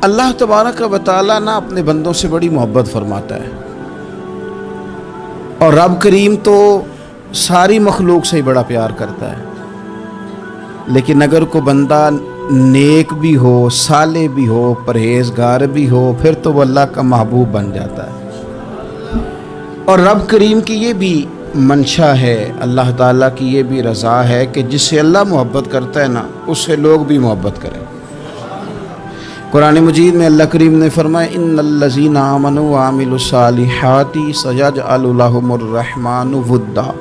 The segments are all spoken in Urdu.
اللہ تبارک و تعالیٰ نا اپنے بندوں سے بڑی محبت فرماتا ہے، اور رب کریم تو ساری مخلوق سے ہی بڑا پیار کرتا ہے، لیکن اگر کوئی بندہ نیک بھی ہو، صالح بھی ہو، پرہیزگار بھی ہو، پھر تو وہ اللہ کا محبوب بن جاتا ہے۔ اور رب کریم کی یہ بھی منشا ہے، اللہ تعالیٰ کی یہ بھی رضا ہے کہ جس سے اللہ محبت کرتا ہے نا، اس سے لوگ بھی محبت کریں۔ قرآن مجید میں اللہ کریم نے فرمایا ان الذین آمنوا وعملوا الصالحات سیجعل لهم الرحمن ودا،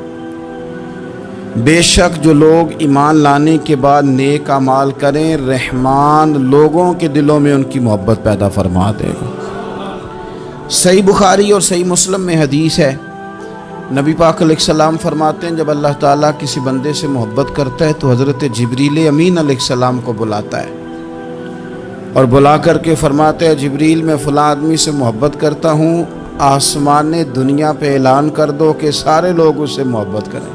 بے شک جو لوگ ایمان لانے کے بعد نیک اعمال کریں، رحمان لوگوں کے دلوں میں ان کی محبت پیدا فرما دے گا۔ صحیح بخاری اور صحیح مسلم میں حدیث ہے، نبی پاک علیہ السلام فرماتے ہیں جب اللہ تعالیٰ کسی بندے سے محبت کرتا ہے تو حضرت جبریل امین علیہ السلام کو بلاتا ہے، اور بلا کر کے فرماتے ہیں جبریل میں فلاں آدمی سے محبت کرتا ہوں، آسمان دنیا پہ اعلان کر دو کہ سارے لوگ اس سے محبت کریں۔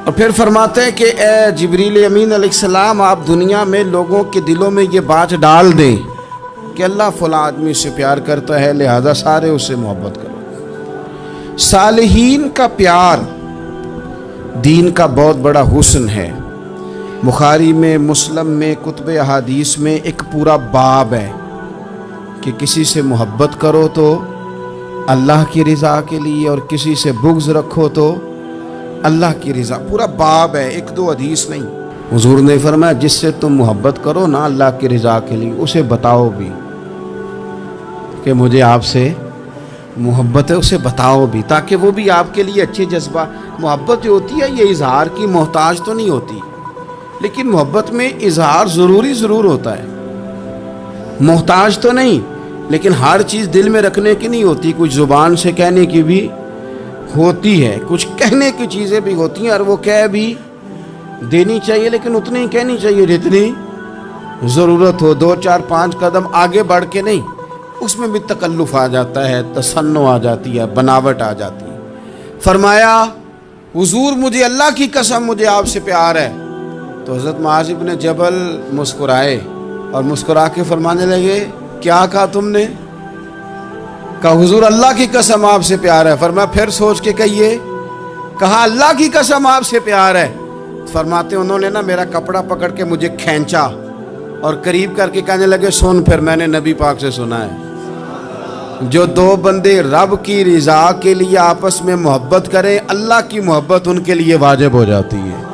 اور پھر فرماتے ہیں کہ اے جبریل امین علیہ السلام، آپ دنیا میں لوگوں کے دلوں میں یہ بات ڈال دیں کہ اللہ فلاں آدمی سے پیار کرتا ہے، لہذا سارے اس سے محبت کرو۔ صالحین کا پیار دین کا بہت بڑا حسن ہے۔ بخاری میں، مسلم میں، کتب احادیث میں ایک پورا باب ہے کہ کسی سے محبت کرو تو اللہ کی رضا کے لیے، اور کسی سے بغض رکھو تو اللہ کی رضا، پورا باب ہے، ایک دو حدیث نہیں۔ حضور نے فرمایا جس سے تم محبت کرو نا اللہ کی رضا کے لیے، اسے بتاؤ بھی کہ مجھے آپ سے محبت ہے، اسے بتاؤ بھی تاکہ وہ بھی آپ کے لیے اچھے جذبہ۔ محبت جو ہوتی ہے یہ اظہار کی محتاج تو نہیں ہوتی، لیکن محبت میں اظہار ضرور ہوتا ہے، محتاج تو نہیں، لیکن ہر چیز دل میں رکھنے کی نہیں ہوتی، کچھ زبان سے کہنے کی بھی ہوتی ہے، کچھ کہنے کی چیزیں بھی ہوتی ہیں، اور وہ کہہ بھی دینی چاہیے، لیکن اتنی ہی کہنی چاہیے جتنی ضرورت ہو، 2 4 5 قدم آگے بڑھ کے نہیں۔ اس میں بھی تکلف آ جاتا ہے، تصنع آ جاتی ہے، بناوٹ آ جاتی ہے۔ فرمایا حضور مجھے اللہ کی قسم مجھے آپ سے پیار ہے، تو حضرت معاذ بن جبل مسکرائے اور مسکرا کے فرمانے لگے کیا کہا تم نے؟ کہا حضور اللہ کی قسم آپ سے پیار ہے۔ فرمایا پھر سوچ کے کہیے۔ کہا اللہ کی قسم آپ سے پیار ہے۔ فرماتے انہوں نے نا میرا کپڑا پکڑ کے مجھے کھینچا اور قریب کر کے کہنے لگے سن، پھر میں نے نبی پاک سے سنا ہے جو دو بندے رب کی رضا کے لیے آپس میں محبت کریں، اللہ کی محبت ان کے لیے واجب ہو جاتی ہے،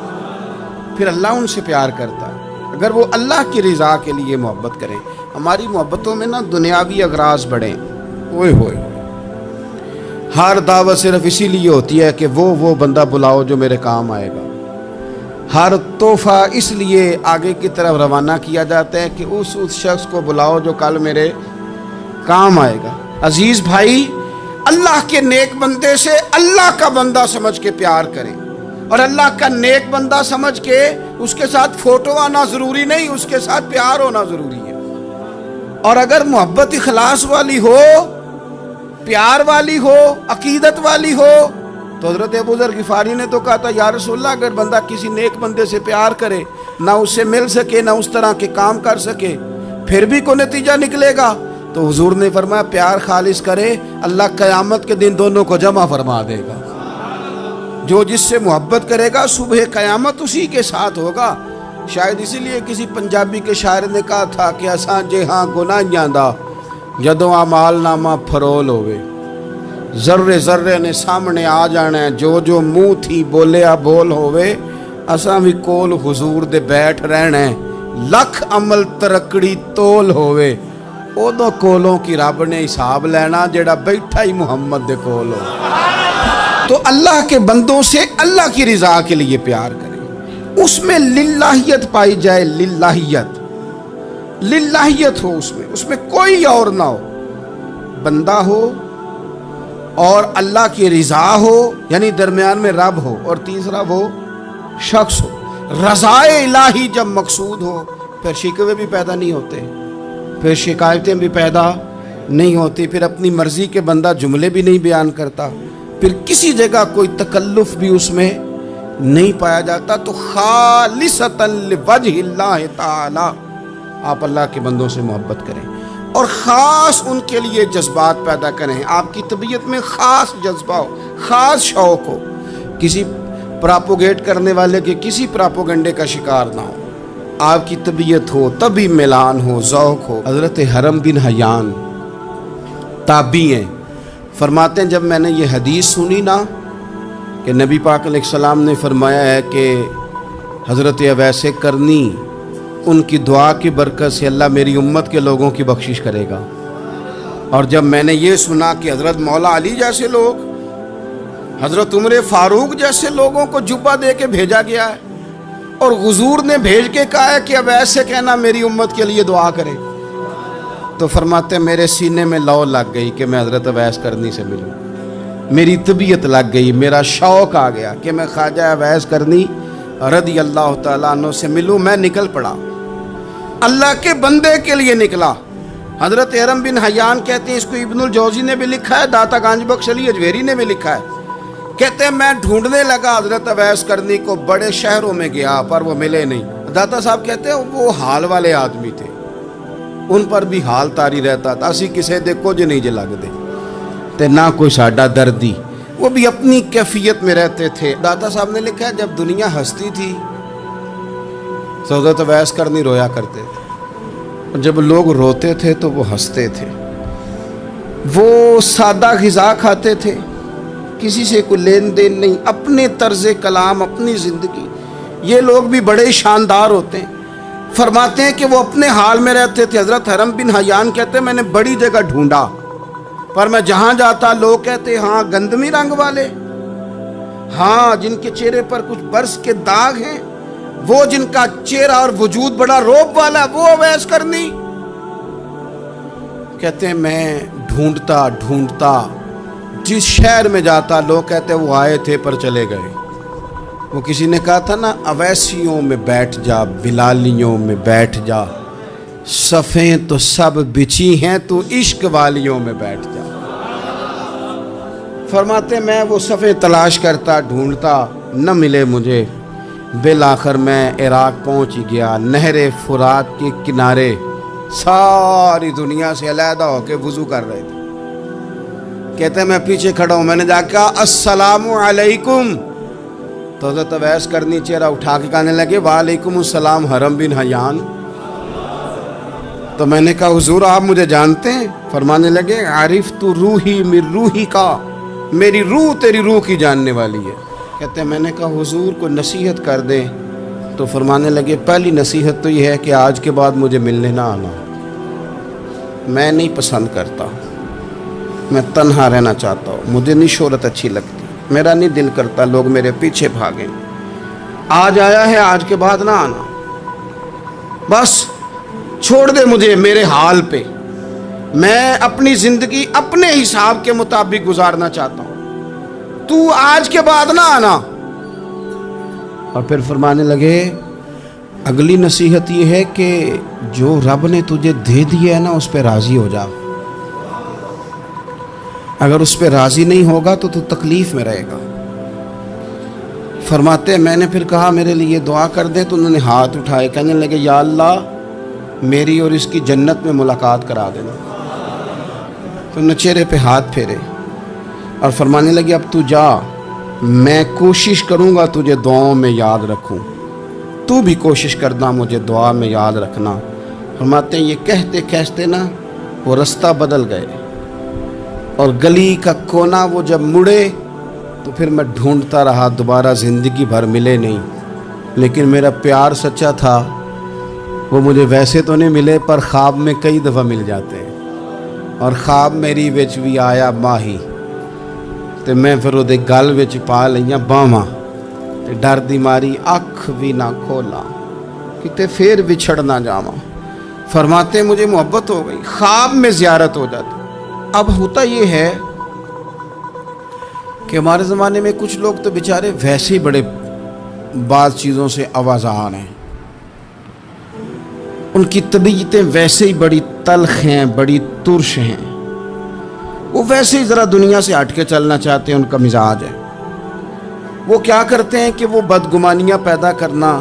پھر اللہ ان سے پیار کرتا ہے اگر وہ اللہ کی رضا کے لیے محبت کریں۔ ہماری محبتوں میں نا دنیاوی اغراض بڑھیں، اوئے ہوئے، ہر دعوت صرف اسی لیے ہوتی ہے کہ وہ بندہ بلاؤ جو میرے کام آئے گا، ہر تحفہ اس لیے آگے کی طرف روانہ کیا جاتا ہے کہ اس شخص کو بلاؤ جو کل میرے کام آئے گا۔ عزیز بھائی، اللہ کے نیک بندے سے اللہ کا بندہ سمجھ کے پیار کریں، اور اللہ کا نیک بندہ سمجھ کے اس کے ساتھ فوٹو آنا ضروری نہیں، اس کے ساتھ پیار ہونا ضروری ہے۔ اور اگر محبت اخلاص والی ہو، پیار والی ہو، عقیدت والی ہو، تو حضرت ابو ذر غفاری نے تو کہا تھا یا رسول اللہ اگر بندہ کسی نیک بندے سے پیار کرے، نہ اس سے مل سکے، نہ اس طرح کے کام کر سکے، پھر بھی کوئی نتیجہ نکلے گا، تو حضور نے فرمایا پیار خالص کرے، اللہ قیامت کے دن دونوں کو جمع فرما دے گا۔ جو جس سے محبت کرے گا صبح قیامت اسی کے ساتھ ہوگا۔ شاید اسی لیے کسی پنجابی کے شاعر نے کہا تھا کہ اساں جے ہاں گناہیاں دا جدوں اعمال نامہ فرول ہوئے، ذرے ذرے نے سامنے آ جانا ہے، جو منہ تھی بولیا بول ہوئے، اساں بھی کول حضور دے بیٹھ رہنا ہے، لکھ عمل ترکڑی تول ہوئے، ادو کولوں کی رب نے حساب لینا جڑا بیٹھا ہی محمد دے کول ہو۔ تو اللہ کے بندوں سے اللہ کی رضا کے لیے پیار کریں، اس میں للہیت پائی جائے، للہیت ہو، اس میں کوئی اور نہ ہو، بندہ ہو اور اللہ کی رضا ہو، یعنی درمیان میں رب ہو، اور تیسرا وہ شخص ہو۔ رضا الہی جب مقصود ہو پھر شکوے بھی پیدا نہیں ہوتے، پھر شکایتیں بھی پیدا نہیں ہوتی، پھر اپنی مرضی کے بندہ جملے بھی نہیں بیان کرتا، پھر کسی جگہ کوئی تکلف بھی اس میں نہیں پایا جاتا۔ تو خالصتاً لوجہ اللہ تعالی آپ اللہ کے بندوں سے محبت کریں اور خاص ان کے لیے جذبات پیدا کریں. آپ کی طبیعت میں خاص جذبہ ہو, خاص شوق ہو, کسی پراپوگیٹ کرنے والے کے کسی پراپوگنڈے کا شکار نہ ہو. آپ کی طبیعت ہو, طبی میلان ہو, ذوق ہو. حضرت حرم بن حیان تابعی ہیں, فرماتے ہیں جب میں نے یہ حدیث سنی نا کہ نبی پاک علیہ السلام نے فرمایا ہے کہ حضرت اویس کرنی ان کی دعا کی برکت سے اللہ میری امت کے لوگوں کی بخشش کرے گا. اور جب میں نے یہ سنا کہ حضرت مولا علی جیسے لوگ, حضرت عمر فاروق جیسے لوگوں کو جبہ دے کے بھیجا گیا ہے اور حضور نے بھیج کے کہا ہے کہ اویس سے کہنا میری امت کے لیے دعا کرے, تو فرماتے ہیں میرے سینے میں لو لگ گئی کہ میں حضرت اویس کرنی سے ملوں. میری طبیعت لگ گئی, میرا شوق آ گیا کہ میں خواجہ اویس کرنی رضی اللہ تعالیٰ عنہ سے ملوں. میں نکل پڑا, اللہ کے بندے کے لیے نکلا. حضرت حرم بن حیان کہتے ہیں, اس کو ابن الجوزی نے بھی لکھا ہے, داتا گانج بخش علی اجویری نے بھی لکھا ہے. کہتے ہیں میں ڈھونڈنے لگا حضرت اویس کرنی کو, بڑے شہروں میں گیا پر وہ ملے نہیں. داتا صاحب کہتے ہیں وہ حال والے آدمی تھے, ان پر بھی حال تاری رہتا تھا. اسی کسے دے کچھ نہیں جے لگ دے تے نہ کوئی ساڈا دردی, وہ بھی اپنی کیفیت میں رہتے تھے. داتا صاحب نے لکھا ہے جب دنیا ہستی تھی حضرت اویس کرنی رویا کرتے تھے, اور جب لوگ روتے تھے تو وہ ہنستے تھے. وہ سادہ غذا کھاتے تھے, کسی سے کوئی لین دین نہیں, اپنے طرز کلام, اپنی زندگی. یہ لوگ بھی بڑے شاندار ہوتے ہیں. فرماتے ہیں کہ وہ اپنے حال میں رہتے تھے. حضرت حرم بن حیان کہتے ہیں میں نے بڑی جگہ ڈھونڈا, پر میں جہاں جاتا لوگ کہتے ہاں گندمی رنگ والے, ہاں جن کے چہرے پر کچھ برس کے داغ ہیں, وہ جن کا چہرہ اور وجود بڑا روب والا, وہ اویس کرنی. کہتے ہیں میں ڈھونڈتا ڈھونڈتا جس شہر میں جاتا لوگ کہتے وہ آئے تھے پر چلے گئے. وہ کسی نے کہا تھا نا, اویسیوں میں بیٹھ جا, بلالیوں میں بیٹھ جا, صفیں تو سب بچھی ہیں, تو عشق والیوں میں بیٹھ جا. فرماتے میں وہ صفیں تلاش کرتا ڈھونڈتا, نہ ملے مجھے. بالآخر میں عراق پہنچ ہی گیا. نہر فرات کے کنارے ساری دنیا سے علیحدہ ہو کے وضو کر رہے تھے. کہتے ہیں میں پیچھے کھڑا ہوں, میں نے جا کے کہا السلام علیکم, تو حضرت اویس کرنی چہرہ اٹھا کے کہنے لگے وعلیکم السلام حرم بن حیان. تو میں نے کہا حضور آپ مجھے جانتے ہیں؟ فرمانے لگے عرفت روحی من روحی کا, میری روح تیری روح کی جاننے والی ہے. کہتے ہیں میں نے کہا حضور کو نصیحت کر دیں. تو فرمانے لگے پہلی نصیحت تو یہ ہے کہ آج کے بعد مجھے ملنے نہ آنا, میں نہیں پسند کرتا, میں تنہا رہنا چاہتا ہوں, مجھے نہیں شہرت اچھی لگتی, میرا نہیں دل کرتا لوگ میرے پیچھے بھاگیں. آج آیا ہے, آج کے بعد نہ آنا, بس چھوڑ دے مجھے میرے حال پہ, میں اپنی زندگی اپنے حساب کے مطابق گزارنا چاہتا ہوں, تو آج کے بعد نہ آنا. اور پھر فرمانے لگے اگلی نصیحت یہ ہے کہ جو رب نے تجھے دے دیا ہے نا اس پہ راضی ہو جا, اگر اس پہ راضی نہیں ہوگا تو تکلیف میں رہے گا. فرماتے ہیں میں نے پھر کہا میرے لیے دعا کر دے, تو انہوں نے ہاتھ اٹھائے, کہنے لگے یا اللہ میری اور اس کی جنت میں ملاقات کرا دینا. تو انہوں نے چہرے پہ ہاتھ پھیرے اور فرمانے لگے اب تو جا, میں کوشش کروں گا تجھے دعاؤں میں یاد رکھوں, تو بھی کوشش کرنا مجھے دعا میں یاد رکھنا. فرماتے ہیں یہ کہتے کہتے نا وہ رستہ بدل گئے, اور گلی کا کونا وہ جب مڑے تو پھر میں ڈھونڈتا رہا, دوبارہ زندگی بھر ملے نہیں. لیکن میرا پیار سچا تھا, وہ مجھے ویسے تو نہیں ملے پر خواب میں کئی دفعہ مل جاتے ہیں. اور خواب میری وچ بھی آیا ماہی, تے میں پھر وہ گل وچ پا لئیاں باواں, تے ڈر دی ماری اکھ بھی نہ کھولا, کتے پھر بچھڑ نہ جاواں. فرماتے مجھے محبت ہو گئی, خواب میں زیارت ہو جاتی. اب ہوتا یہ ہے کہ ہمارے زمانے میں کچھ لوگ تو بیچارے ویسے ہی بڑے بعض چیزوں سے آوازان ہیں, ان کی طبیعتیں ویسے ہی بڑی تلخ ہیں, بڑی ترش ہیں, وہ ویسے ہی ذرا دنیا سے ہٹ کے چلنا چاہتے ہیں, ان کا مزاج ہے. وہ کیا کرتے ہیں کہ وہ بدگمانیاں پیدا کرنا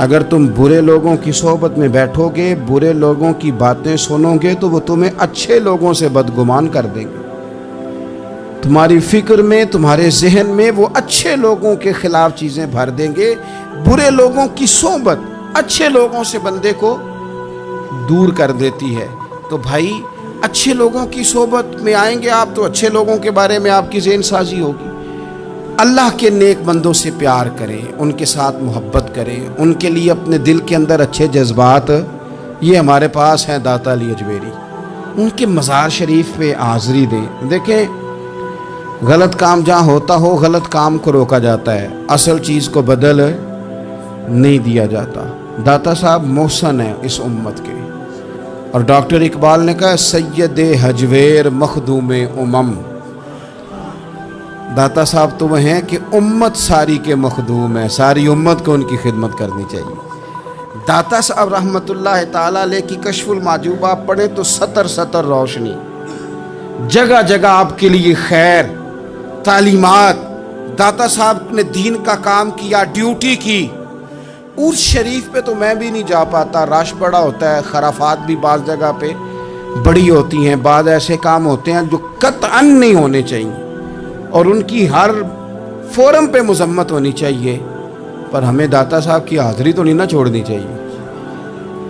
اگر تم برے لوگوں کی صحبت میں بیٹھو گے، برے لوگوں کی باتیں سنو گے تو وہ تمہیں اچھے لوگوں سے بدگمان کر دیں گے۔ تمہاری فکر میں، تمہارے ذہن میں وہ اچھے لوگوں کے خلاف چیزیں بھر دیں گے۔ برے لوگوں کی صحبت اچھے لوگوں سے بندے کو دور کر دیتی ہے۔ تو بھائی اچھے لوگوں کی صحبت میں آئیں گے آپ تو اچھے لوگوں کے بارے میں آپ کی ذہن سازی ہوگی۔ اللہ کے نیک بندوں سے پیار کریں، ان کے ساتھ محبت کریں، ان کے لیے اپنے دل کے اندر اچھے جذبات، یہ ہمارے پاس ہیں داتا علی اجمیری، ان کے مزار شریف پہ حاضری دیں۔ دیکھیں غلط کام جہاں ہوتا ہو، غلط کام کو روکا جاتا ہے، اصل چیز کو بدل نہیں دیا جاتا۔ داتا صاحب محسن ہیں اس امت کے، اور ڈاکٹر اقبال نے کہا سید حجویر مخدوم امم۔ داتا صاحب تو وہ ہیں کہ امت ساری کے مخدوم ہیں، ساری امت کو ان کی خدمت کرنی چاہیے۔ داتا صاحب رحمۃ اللہ تعالیٰ علیہ کی کشف المعجوب آپ پڑھیں تو سطر سطر روشنی، جگہ جگہ آپ کے لیے خیر، تعلیمات۔ داتا صاحب نے دین کا کام کیا، ڈیوٹی کی۔ عرس شریف پہ تو میں بھی نہیں جا پاتا، رش بڑا ہوتا ہے، خرافات بھی بعض جگہ پہ بڑی ہوتی ہیں، بعض ایسے کام ہوتے ہیں جو قطعاً نہیں ہونے چاہیے اور ان کی ہر فورم پہ مذمت ہونی چاہیے، پر ہمیں داتا صاحب کی حاضری تو نہیں نہ چھوڑنی چاہیے۔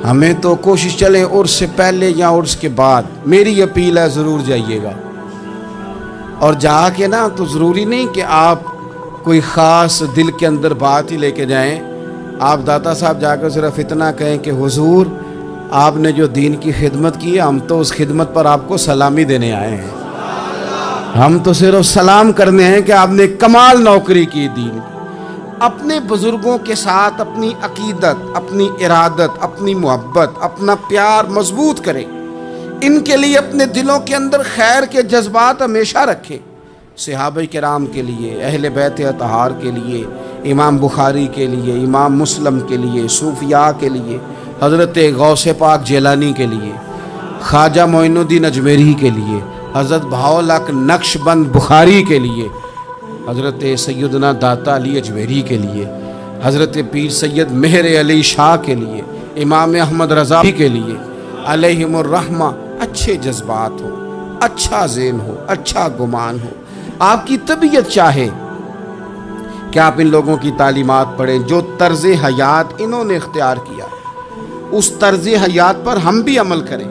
ہمیں تو کوشش چلیں عرس سے پہلے یا عرس کے بعد، میری اپیل ہے ضرور جائیے گا، اور جا کے نا تو ضروری نہیں کہ آپ کوئی خاص دل کے اندر بات ہی لے کے جائیں۔ آپ داتا صاحب جا کر صرف اتنا کہیں کہ حضور آپ نے جو دین کی خدمت کی ہے، ہم تو اس خدمت پر آپ کو سلامی دینے آئے ہیں، ہم تو صرف سلام کرنے ہیں کہ آپ نے کمال نوکری کی دین کی۔ اپنے بزرگوں کے ساتھ اپنی عقیدت، اپنی ارادت، اپنی محبت، اپنا پیار مضبوط کریں، ان کے لیے اپنے دلوں کے اندر خیر کے جذبات ہمیشہ رکھیں۔ صحابہ کرام کے لیے، اہل بیت اطہار کے لیے، امام بخاری کے لیے، امام مسلم کے لیے، صوفیاء کے لیے، حضرت غوث پاک جیلانی کے لیے، خواجہ معین الدین اجمیری کے لیے، حضرت بہاؤالحق نقش بند بخاری کے لیے، حضرت سیدنا داتا علی اجمیری کے لیے، حضرت پیر سید مہر علی شاہ کے لیے، امام احمد رضا کے لیے علیہم الرحمہ اچھے جذبات ہو، اچھا ذہن ہو، اچھا گمان ہو۔ آپ کی طبیعت چاہے کہ آپ ان لوگوں کی تعلیمات پڑھیں، جو طرز حیات انہوں نے اختیار کیا، اس طرز حیات پر ہم بھی عمل کریں،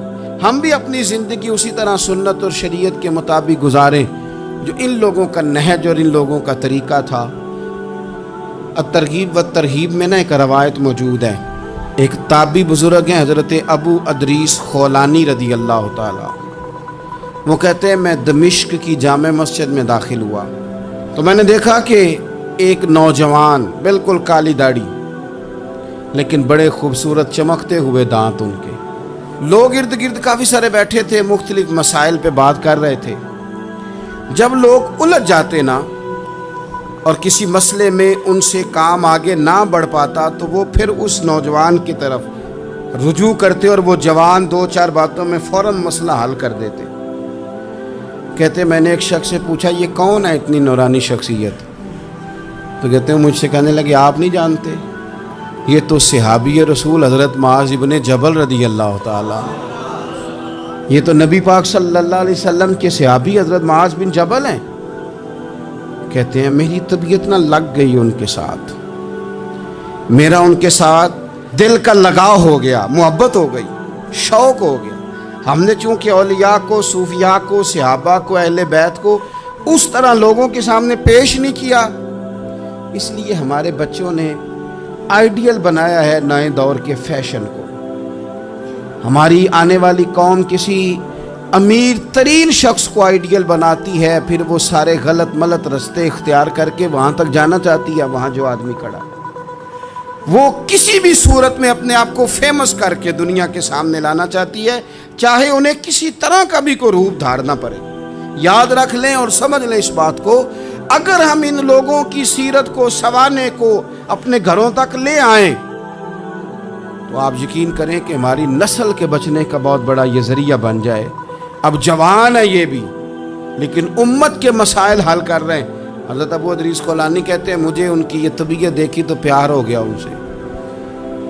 ہم بھی اپنی زندگی اسی طرح سنت اور شریعت کے مطابق گزاریں جو ان لوگوں کا نہج اور ان لوگوں کا طریقہ تھا۔ الترغیب و ترہیب میں نا ایک روایت موجود ہے، ایک تابعی بزرگ ہیں حضرت ابو ادریس خولانی رضی اللہ تعالیٰ، وہ کہتے ہیں میں دمشق کی جامع مسجد میں داخل ہوا تو میں نے دیکھا کہ ایک نوجوان، بالکل کالی داڑھی لیکن بڑے خوبصورت چمکتے ہوئے دانت ان کے، لوگ ارد گرد کافی سارے بیٹھے تھے، مختلف مسائل پہ بات کر رہے تھے۔ جب لوگ الجھ جاتے نا اور کسی مسئلے میں ان سے کام آگے نہ بڑھ پاتا تو وہ پھر اس نوجوان کی طرف رجوع کرتے اور وہ جوان دو چار باتوں میں فوراً مسئلہ حل کر دیتے۔ کہتے میں نے ایک شخص سے پوچھا یہ کون ہے اتنی نورانی شخصیت؟ تو کہتے ہیں مجھ سے کہنے لگے آپ نہیں جانتے، یہ تو صحابی رسول حضرت معاذ ابن جبل رضی اللہ تعالیٰ، یہ تو نبی پاک صلی اللہ علیہ وسلم کے صحابی حضرت معاذ بن جبل ہیں۔ کہتے ہیں میری طبیعت نہ لگ گئی ان کے ساتھ، میرا ان کے ساتھ دل کا لگاؤ ہو گیا، محبت ہو گئی، شوق ہو گیا۔ ہم نے چونکہ اولیاء کو، صوفیاء کو، صحابہ کو، اہل بیت کو اس طرح لوگوں کے سامنے پیش نہیں کیا، اس لیے ہمارے بچوں نے آئیڈیل بنایا ہے نئے دور کے فیشن کو۔ ہماری آنے والی قوم کسی امیر ترین شخص کو آئیڈیل بناتی ہے، پھر وہ سارے غلط ملت رستے اختیار کر کے وہاں تک جانا چاہتی ہے، وہاں جو آدمی کھڑا وہ کسی بھی صورت میں اپنے آپ کو فیمس کر کے دنیا کے سامنے لانا چاہتی ہے، چاہے انہیں کسی طرح کا بھی کوئی روپ دھارنا پڑے۔ یاد رکھ لیں اور سمجھ لیں اس بات کو، اگر ہم ان لوگوں کی سیرت کو، سوانے کو اپنے گھروں تک لے آئیں تو آپ یقین کریں کہ ہماری نسل کے بچنے کا بہت بڑا یہ ذریعہ بن جائے۔ اب جوان ہے یہ بھی، لیکن امت کے مسائل حل کر رہے ہیں۔ حضرت ابو ادریس خولانی کہتے ہیں مجھے ان کی یہ طبیعت دیکھی تو پیار ہو گیا ان سے،